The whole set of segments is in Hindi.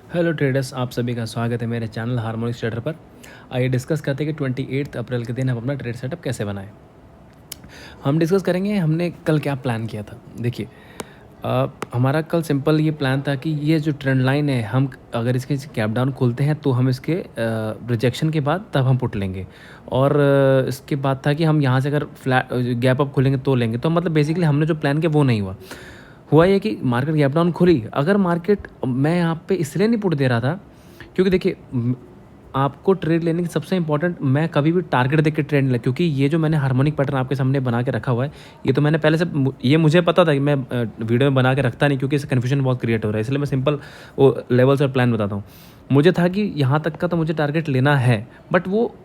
हेलो ट्रेडर्स, आप सभी का स्वागत है मेरे चैनल हार्मोनिक्स ट्रेडर पर। आइए डिस्कस करते हैं कि 28 अप्रैल के दिन हम अपना ट्रेड सेटअप कैसे बनाएं। हम डिस्कस करेंगे हमने कल क्या प्लान किया था। देखिए, हमारा कल सिंपल ये प्लान था कि ये जो ट्रेंड लाइन है, हम अगर इसके कैप डाउन खोलते हैं तो हम इसके रिजेक्शन के बाद तब हम पुट लेंगे। और इसके बाद था कि हम यहाँ से अगर फ्लैट गैप अप खोलेंगे तो लेंगे। तो मतलब बेसिकली हमने जो प्लान किया वो नहीं हुआ ये कि मार्केट गैप डाउन खुली। अगर मार्केट, मैं यहाँ पे इसलिए नहीं पुट दे रहा था क्योंकि देखिए, आपको ट्रेड लेने की सबसे इंपॉर्टेंट, मैं कभी भी टारगेट देख के ट्रेड नहीं, क्योंकि ये जो मैंने हार्मोनिक पैटर्न आपके सामने बना के रखा हुआ है, ये तो मैंने पहले से, ये मुझे पता था कि मैं वीडियो में बना के रखता नहीं क्योंकि इससे कन्फ्यूजन बहुत क्रिएट हो रहा है। इसलिए मैं सिंपल वो लेवल्स और प्लान बताता हूँ। मुझे था कि यहाँ तक का तो मुझे टारगेट लेना है, बट वो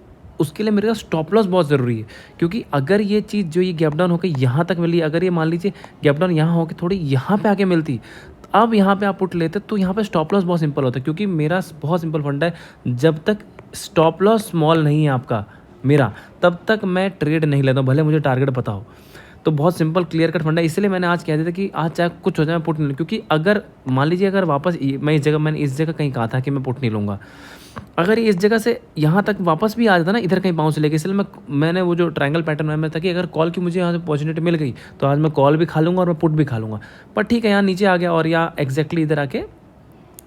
उसके लिए मेरे पास स्टॉप लॉस बहुत ज़रूरी है। क्योंकि अगर ये चीज़ जो ये गैप डाउन होकर यहाँ तक मिली, अगर ये मान लीजिए गैप डाउन यहाँ होकर थोड़ी यहाँ पे आके मिलती, अब यहाँ पे आप पुट लेते तो यहाँ पे स्टॉप लॉस बहुत सिंपल होता है। क्योंकि मेरा बहुत सिंपल फंडा है, जब तक स्टॉप लॉस स्मॉल नहीं है आपका मेरा, तब तक मैं ट्रेड नहीं लेता हूँ, भले मुझे टारगेट पता हो। तो बहुत सिंपल क्लियर कट फंडा है। इसलिए मैंने आज कह दिया था कि आज चाहे कुछ हो जाए मैं पुट नहीं लूँ। क्योंकि अगर मान लीजिए अगर वापस मैंने इस जगह कहीं कहा था कि मैं पुट नहीं लूँगा, अगर ये इस जगह से यहाँ तक वापस भी आ जाता ना, इधर कहीं बाउंस लेके, इसलिए मैंने वो जो ट्रायंगल पैटर्न में था कि अगर कॉल की मुझे यहाँ से अपॉर्चुनिटी मिल गई तो आज मैं कॉल भी खा लूँगा और मैं पुट भी खा लूँगा। पर ठीक है, यहाँ नीचे आ गया और यहाँ एग्जैक्टली इधर आके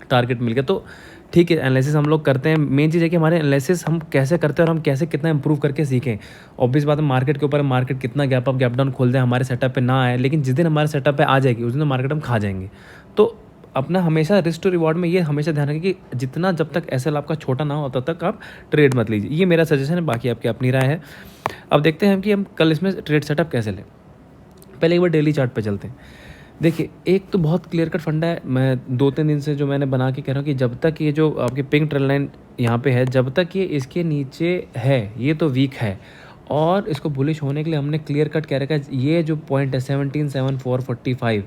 टारगेट मिल गया। तो ठीक है, एनालिसिस हम लोग करते हैं। मेन चीज़ है कि हमारे एनालिसिस हम कैसे करते हैं और हम कैसे कितना इंप्रूव करके सीखें। ऑब्वियस बात है, मार्केट के ऊपर मार्केट कितना गैप अप गैप डाउन खोल दे, हमारे सेटअप पे ना आए, लेकिन जिस दिन हमारे सेटअप पे आ जाएगी उस दिन तो मार्केट हम खा जाएंगे। तो अपना हमेशा रिस्क टू रिवॉर्ड में ये हमेशा ध्यान रखें कि जितना जब तक एसएल आपका छोटा ना हो तब तक आप ट्रेड मत लीजिए। ये मेरा सजेशन है, बाकी आपकी अपनी राय है। अब देखते हैं कि हम कल इसमें ट्रेड सेटअप कैसे लें। पहले एक बार डेली चार्ट पे चलते हैं। देखिए, एक तो बहुत क्लियर कट फंडा है, मैं 2-3 दिन से जो मैंने बना के कह रहा हूँ कि जब तक ये जो आपकी पिंक ट्रेंड लाइन यहाँ पे है, जब तक ये इसके नीचे है ये तो वीक है। और इसको बुलिश होने के लिए हमने क्लियर कट कह रखा है, ये जो पॉइंट है 17,445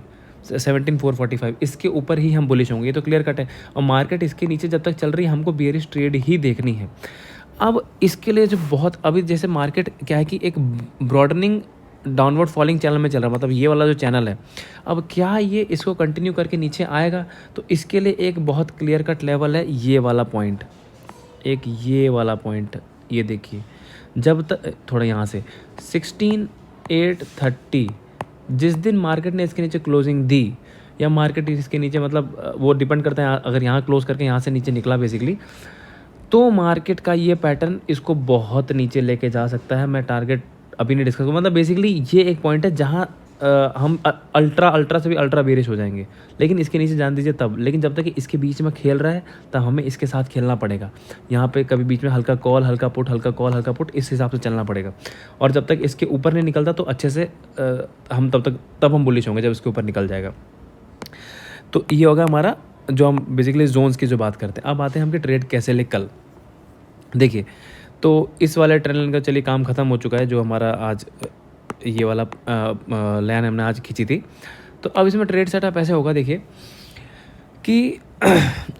17,445, इसके ऊपर ही हम बुलिश होंगे, ये तो क्लियर कट है। और मार्केट इसके नीचे जब तक चल रही है हमको बेयरिश ट्रेड ही देखनी है। अब इसके लिए जो बहुत, अभी जैसे मार्केट क्या है कि एक ब्रॉडनिंग डाउनवर्ड फॉलिंग चैनल में चल रहा है, मतलब ये वाला जो चैनल है, अब क्या ये इसको कंटिन्यू करके नीचे आएगा? तो इसके लिए एक बहुत क्लियर कट लेवल है ये वाला पॉइंट, एक ये वाला पॉइंट, ये देखिए। जब तक थोड़ा यहाँ से 16,830, जिस दिन मार्केट ने इसके नीचे क्लोजिंग दी, या मार्केट इसके नीचे, मतलब वो डिपेंड करता है, अगर यहाँ क्लोज करके यहाँ से नीचे निकला बेसिकली, तो मार्केट का ये पैटर्न इसको बहुत नीचे लेके जा सकता है। मैं टारगेट अभी नहीं डिस्कस करूँ, मतलब बेसिकली ये एक पॉइंट है जहाँ हम अल्ट्रा से भी अल्ट्रा बेरिश हो जाएंगे, लेकिन इसके नीचे जान दीजिए तब। लेकिन जब तक कि इसके बीच में खेल रहा है तब हमें इसके साथ खेलना पड़ेगा। यहाँ पे कभी बीच में हल्का कॉल हल्का पुट, हल्का कॉल हल्का पुट, इस हिसाब से चलना पड़ेगा। और जब तक इसके ऊपर नहीं निकलता तो अच्छे से हम तब हम बुलिश होंगे जब इसके ऊपर निकल जाएगा। तो ये होगा हमारा, जो हम बेसिकली जोन्स की जो बात करते हैं। अब आते हैं हम कि ट्रेड कैसे ले कल। देखिए, तो इस वाले ट्रेंड लाइन का चलिए काम ख़त्म हो चुका है, जो हमारा आज ये वाला लाइन हमने आज खींची थी। तो अब इसमें ट्रेड सेटअप ऐसे होगा, देखिए कि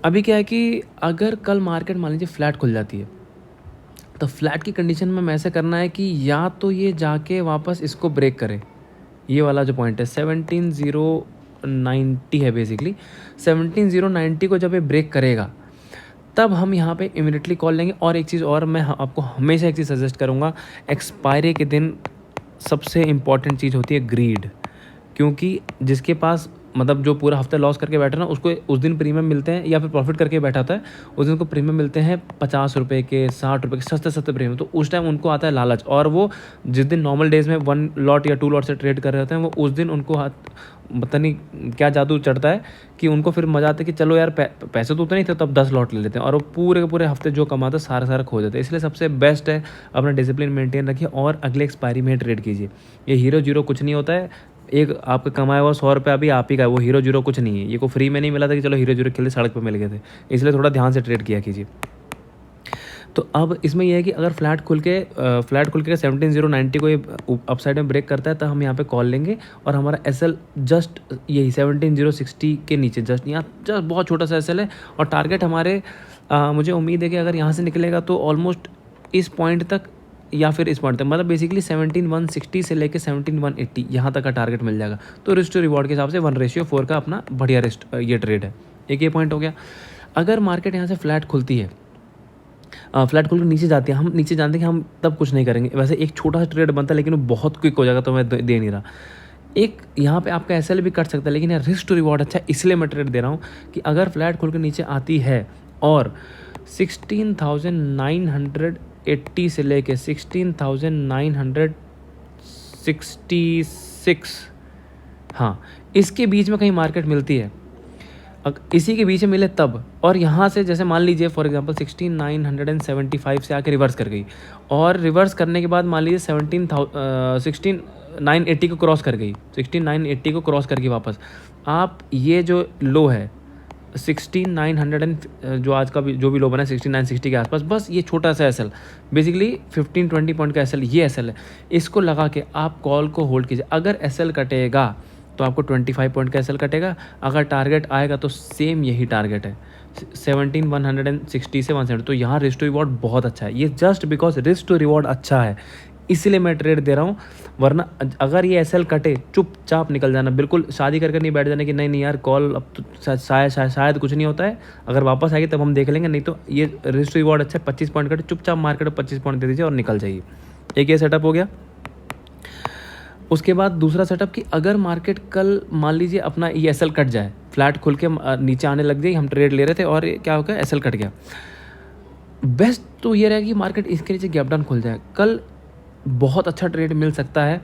अभी क्या है कि अगर कल मार्केट मान लीजिए फ्लैट खुल जाती है, तो फ्लैट की कंडीशन में ऐसे करना है कि या तो ये जाके वापस इसको ब्रेक करे, ये वाला जो पॉइंट है 17,090 है बेसिकली, 17,090 को जब ये ब्रेक करेगा तब हम यहाँ पे इमीडिएटली कॉल लेंगे। और एक चीज़ और, मैं आपको हमेशा एक चीज़ सजेस्ट करूँगा, एक्सपायरी के दिन सबसे इम्पॉर्टेंट चीज़ होती है ग्रीड। क्योंकि जिसके पास, मतलब जो पूरा हफ्ता लॉस करके बैठा ना, उसको उस दिन प्रीमियम मिलते हैं, या फिर प्रॉफिट करके बैठा था उस दिन को प्रीमियम मिलते हैं 50 रुपये के, 60 रुपये के, सस्ते प्रीमियम। तो उस टाइम उनको आता है लालच, और वो जिस दिन नॉर्मल डेज में 1 लॉट या 2 लॉट से ट्रेड कर रहे होते हैं, वो उस दिन उनको पता नहीं क्या जादू चढ़ता है कि उनको फिर मजा आता है कि चलो यार पैसे तो उतने ही थे, तब 10 लॉट ले लेते हैं, और वो पूरे के पूरे हफ्ते जो कमाते सारा खो देते हैं। इसलिए सबसे बेस्ट है अपना डिसिप्लिन मेंटेन रखिए और अगले एक्सपायरी में ट्रेड कीजिए। ये हीरो जीरो कुछ नहीं होता है। एक आपका कमाया हुआ 100 रुपये अभी आप ही का है, वो हीरो जीरो कुछ नहीं है। ये को फ्री में नहीं मिला था कि चलो हीरो जीरो खेले सड़क पर मिल गए थे। इसलिए थोड़ा ध्यान से ट्रेड किया कीजिए। तो अब इसमें यह है कि अगर फ्लैट खुल के 17,090 को ये अपसाइड में ब्रेक करता है, तो हम यहाँ पे कॉल लेंगे और हमारा एसएल जस्ट यही 17,060 के नीचे, जस्ट बहुत छोटा सा एसएल है। और टारगेट हमारे मुझे उम्मीद है कि अगर यहाँ से निकलेगा तो ऑलमोस्ट इस पॉइंट तक, या फिर इस पॉइंट तक, मतलब बेसिकली 17,160 से लेके 17,180 यहाँ तक का टारगेट मिल जाएगा। तो रिस्क टू रिवॉर्ड के हिसाब से 1:4 का अपना बढ़िया रिस्क ये ट्रेड है। एक ये पॉइंट हो गया। अगर मार्केट यहाँ से फ्लैट खुलती है, फ्लैट खुल के नीचे जाती है, हम नीचे जानते हैं कि हम तब कुछ नहीं करेंगे। वैसे एक छोटा सा ट्रेड बनता है लेकिन वो बहुत क्विक हो जाएगा, तो मैं दे नहीं रहा। एक यहाँ पे आपका एसएल भी कट सकता है, लेकिन यार रिस्क टू रिवॉर्ड अच्छा है, इसलिए मैं ट्रेड दे रहा हूँ कि अगर फ्लैट खुल के नीचे आती है और 16,980 से लेके 16,966, हाँ, इसके बीच में कहीं मार्केट मिलती है, इसी के बीच में मिले तब, और यहाँ से जैसे मान लीजिए फॉर एग्जांपल 16,975 से आके रिवर्स कर गई, और रिवर्स करने के बाद मान लीजिए 16,980 को क्रॉस कर गई, 16,980 को क्रॉस करके वापस आप ये जो लो है 16,900 जो आज का भी जो भी लो बना है 16,960 के आसपास, बस ये छोटा सा एसएल, बेसिकली 15-20 पॉइंट का एसएल, ये एसएल है, इसको लगा के आप कॉल को होल्ड कीजिए। अगर एसएल कटेगा तो आपको 25 पॉइंट का एसएल कटेगा, अगर टारगेट आएगा तो सेम यही टारगेट है 17,160 से 170। तो यहाँ रिस्क टू रिवॉर्ड बहुत अच्छा है, ये just because risk to reward अच्छा है इसलिए मैं ट्रेड दे रहा हूँ। वरना अगर ये एसएल कटे चुपचाप निकल जाना, बिल्कुल शादी करके नहीं बैठ जाने कि नहीं यार कॉल अब तो शायद कुछ नहीं होता है, अगर वापस आएगी तब हम देख लेंगे, नहीं तो ये रिस्क टू रिवॉर्ड अच्छा है। 25 पॉइंट कटे चुपचाप मार्केट 25 पॉइंट दे दीजिए और निकल जाइए। एक ये सेटअप हो गया। उसके बाद दूसरा सेटअप कि अगर मार्केट कल मान लीजिए अपना ये एसएल कट जाए, फ्लैट खुल के नीचे आने लग जाए, हम ट्रेड ले रहे थे और क्या हो गया एसएल कट गया, बेस्ट तो ये रहेगा कि मार्केट इसके नीचे गैप डाउन खुल जाए, कल बहुत अच्छा ट्रेड मिल सकता है।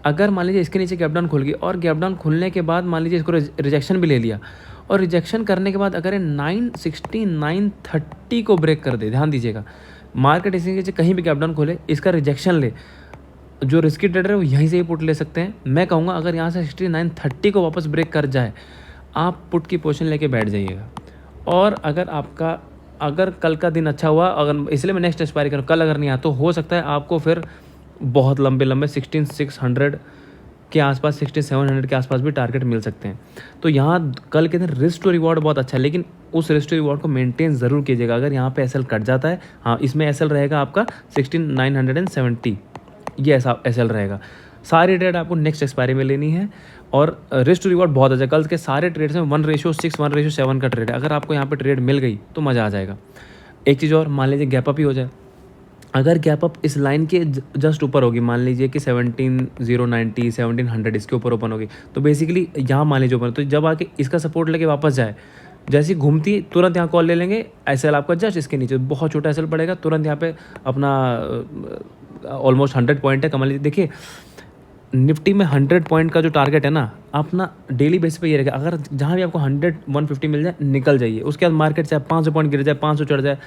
अगर मान लीजिए इसके नीचे गैप डाउन खुल गई और गैप डाउन खुलने के बाद मान लीजिए इसको रिजेक्शन भी ले लिया, और रिजेक्शन करने के बाद अगर ये 960 930 को ब्रेक कर दे, ध्यान दीजिएगा, मार्केट इसके नीचे कहीं भी गैप डाउन खोले, इसका रिजेक्शन ले, जो रिस्की ट्रेडर है वो यहीं से ही पुट ले सकते हैं। मैं कहूँगा अगर यहाँ से 6930 को वापस ब्रेक कर जाए, आप पुट की पोजीशन लेके बैठ जाइएगा। और अगर कल का दिन अच्छा हुआ, अगर इसलिए मैं नेक्स्ट एक्सपायरी करूँ, कल अगर नहीं आया तो हो सकता है आपको फिर बहुत लंबे 16,600 के आसपास 16,700 के आसपास भी टारगेट मिल सकते हैं। तो यहाँ कल के दिन रिस्क टू रिवॉर्ड बहुत अच्छा है, लेकिन उस रिस्क टू रिवॉर्ड को मेंटेन ज़रूर कीजिएगा। अगर यहाँ पे एसएल कट जाता है, हाँ, इसमें एसएल रहेगा आपका 16,970, ये ऐसा एसएल रहेगा। सारी ट्रेड आपको नेक्स्ट एक्सपायरी में लेनी है, और रिस्क टू रिवॉर्ड बहुत अच्छा है। कल के सारे ट्रेड्स में 1:6 1:7 का ट्रेड है। अगर आपको यहाँ पे ट्रेड मिल गई तो मज़ा आ जाएगा। एक चीज़ और, मान लीजिए गैप अप ही हो जाए, अगर गैप अप इस लाइन के जस्ट ऊपर होगी, मान लीजिए कि 17,090 1700 इसके ऊपर ओपन होगी, तो बेसिकली यहाँ मान लीजिए ओपन, तो जब आके इसका सपोर्ट लेके वापस जाए, जैसी घूमती तुरंत यहाँ कॉल ले लेंगे, एसएल आपका जस्ट इसके नीचे बहुत छोटा एसएल पड़ेगा, तुरंत यहाँ पे अपना ऑलमोस्ट 100 पॉइंट है, कमाल लीजिए। देखिए निफ्टी में 100 पॉइंट का जो टारगेट है ना, अपना डेली बेस पे ये रहेगा, अगर जहाँ भी आपको 100 150 मिल जाए निकल जाइए। उसके बाद मार्केट चाहे 500 पॉइंट गिर जाए, 500 चढ़ जाए,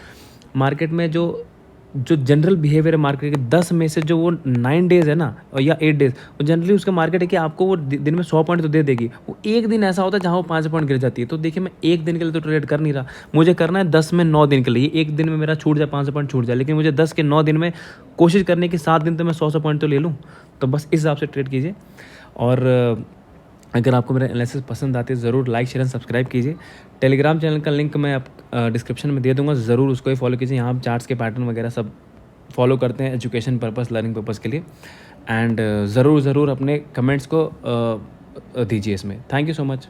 मार्केट में जो जनरल बिहेवियर है मार्केट के 10 में से जो वो 9 डेज़ है ना, या 8 डेज़, वो जनरली उसका मार्केट है कि आपको वो दिन में 100 पॉइंट तो दे देगी। वो एक दिन ऐसा होता है जहाँ वो 5 पॉइंट गिर जाती है। तो देखिए मैं एक दिन के लिए तो ट्रेड कर नहीं रहा, मुझे करना है 10 में 9 दिन के लिए। एक दिन में मेरा छूट जाए 500 पॉइंट छूट जाए, लेकिन मुझे 10 के 9 दिन में कोशिश करने की 7 दिन तो मैं 100 पॉइंट तो ले लूँ। तो बस इस हिसाब से ट्रेड कीजिए। और अगर आपको मेरा एनालिसिस पसंद आती है ज़रूर लाइक शेयर एंड सब्सक्राइब कीजिए। टेलीग्राम चैनल का लिंक मैं आप डिस्क्रिप्शन में दे दूँगा, ज़रूर उसको ही फॉलो कीजिए। यहाँ आप चार्ट्स के पैटर्न वगैरह सब फॉलो करते हैं एजुकेशन पर्पस, लर्निंग पर्पस के लिए। एंड ज़रूर अपने कमेंट्स को दीजिए इसमें। Thank you so much.